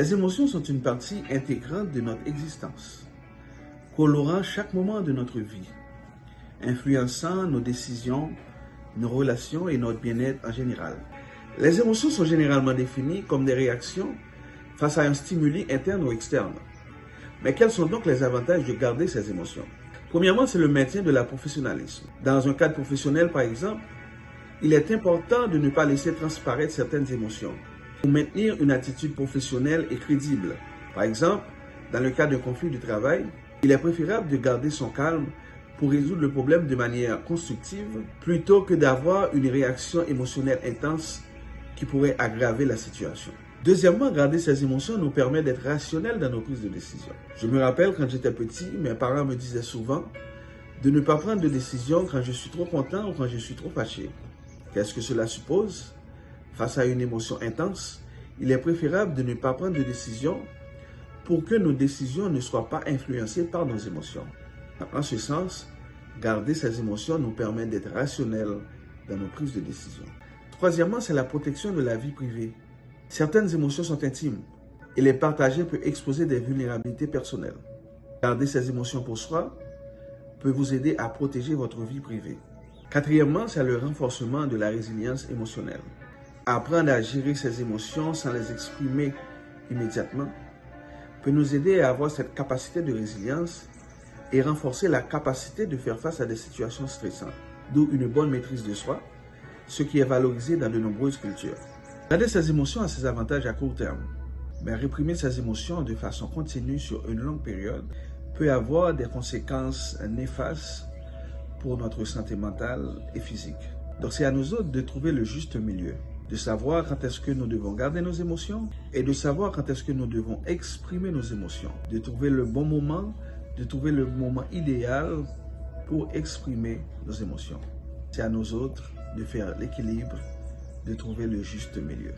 Les émotions sont une partie intégrante de notre existence, colorant chaque moment de notre vie, influençant nos décisions, nos relations et notre bien-être en général. Les émotions sont généralement définies comme des réactions face à un stimuli interne ou externe. Mais quels sont donc les avantages de garder ces émotions? Premièrement, c'est le maintien de la professionnalisme. Dans un cadre professionnel, par exemple, il est important de ne pas laisser transparaître certaines émotions pour maintenir une attitude professionnelle et crédible. Par exemple, dans le cas d'un conflit de travail, il est préférable de garder son calme pour résoudre le problème de manière constructive plutôt que d'avoir une réaction émotionnelle intense qui pourrait aggraver la situation. Deuxièmement, garder ses émotions nous permet d'être rationnels dans nos prises de décision. Je me rappelle quand j'étais petit, mes parents me disaient souvent de ne pas prendre de décision quand je suis trop content ou quand je suis trop fâché. Qu'est-ce que cela suppose? Face à une émotion intense, il est préférable de ne pas prendre de décision pour que nos décisions ne soient pas influencées par nos émotions. En ce sens, garder ces émotions nous permet d'être rationnels dans nos prises de décision. Troisièmement, c'est la protection de la vie privée. Certaines émotions sont intimes et les partager peut exposer des vulnérabilités personnelles. Garder ces émotions pour soi peut vous aider à protéger votre vie privée. Quatrièmement, c'est le renforcement de la résilience émotionnelle. Apprendre à gérer ses émotions sans les exprimer immédiatement peut nous aider à avoir cette capacité de résilience et renforcer la capacité de faire face à des situations stressantes, d'où une bonne maîtrise de soi, ce qui est valorisé dans de nombreuses cultures. Garder ses émotions a ses avantages à court terme, mais réprimer ses émotions de façon continue sur une longue période peut avoir des conséquences néfastes pour notre santé mentale et physique. Donc c'est à nous autres de trouver le juste milieu, de savoir quand est-ce que nous devons garder nos émotions et de savoir quand est-ce que nous devons exprimer nos émotions, de trouver le bon moment, de trouver le moment idéal pour exprimer nos émotions. C'est à nous autres de faire l'équilibre, de trouver le juste milieu.